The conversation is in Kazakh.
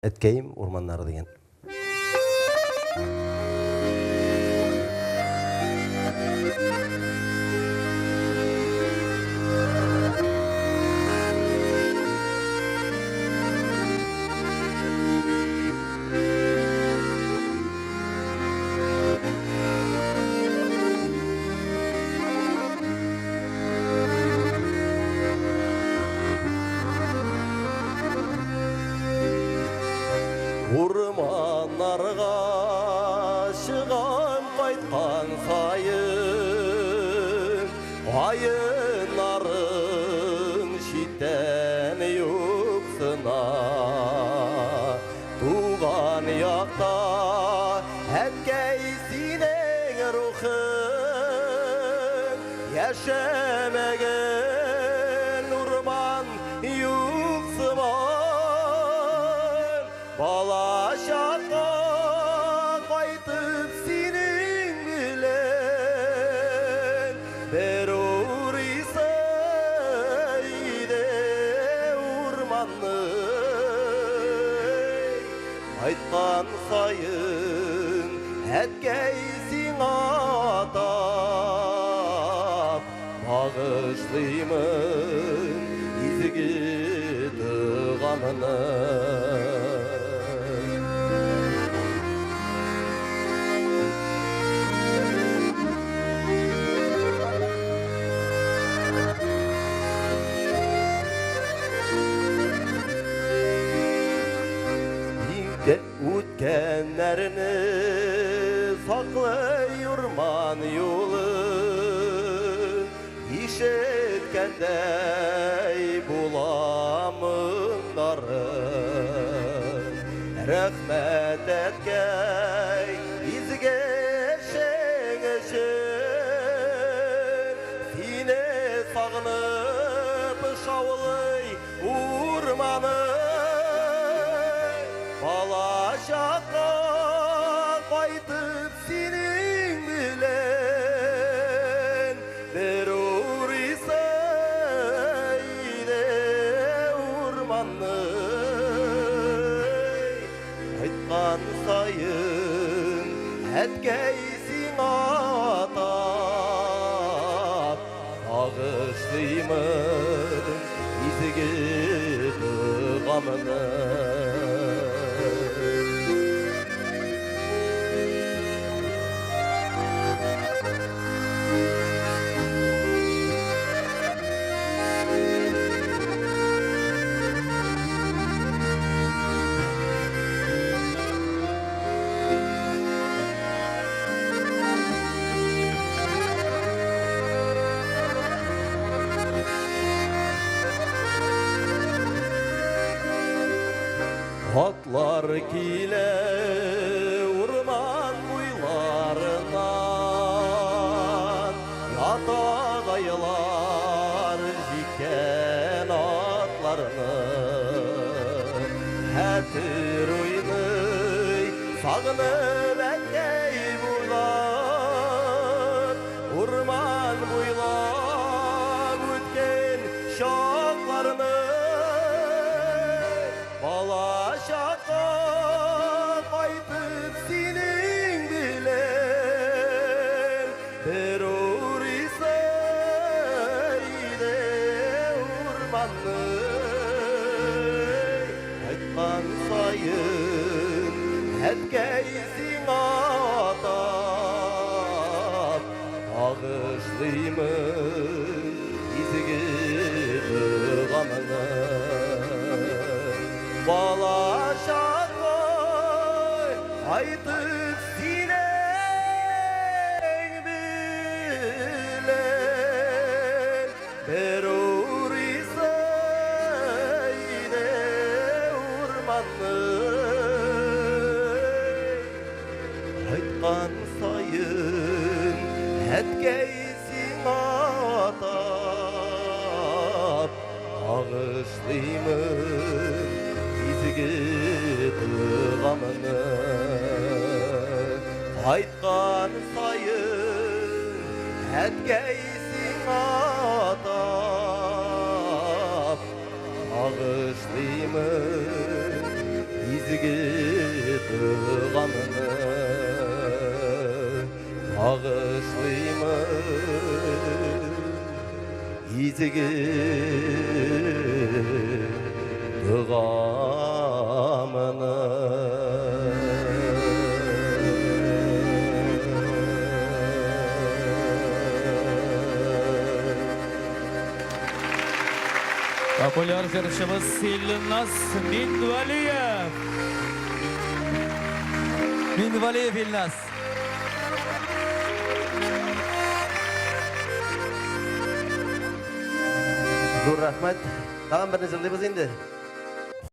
Әткейім орманнары деген. Урманнарға шығам қайтқан сайын, айынарың шиттен юқсына. Туған яқта әткей сенің рухың, яшәмәген урман юқсымай. Бала шаққа қайтып сенің білен, бір ұрысы үйде урманның. Айтқан сайын әткейсің атап, бағышлаймын изге туғанын. Өткенлеріні сақлай урман yolu, ишеткендей буламыңдарын. Рәхмәт әткей изгешің үшін, сені сағынып шауылай урманы. Бала шаққа қайтып сенің білен, бір ұрысы үйде урманның. Айтқан сайын әткейсің атап, бағышлаймын изге туғанын. Atlar kile urman boylarından, yatağaylar jikken atlarını. Hətir oynay sağınıb ətkey bular, urman boylab ötken şaqlarını. Bala şaqqa qaytıb senin bilen, bir ұрысы үйде урманның. Айтқан сайын әткейсің атап, бағышлаймын изге туғанын. Bala şaqqa айтып сенің білен, бір ұрысы үйде урманның. Айтқан сайын әткейсің атап, бағышлаймын изге туғанын. Айтқан сайын әткейсің атап, бағышлаймын izgi dıgamını bağışlayımın izgi dıgamını Популяр жырчыбыз Илназ Минвалиев. Минвалиев Илназ. Зур рахмат. Тагын бир жырлыйбыз инде.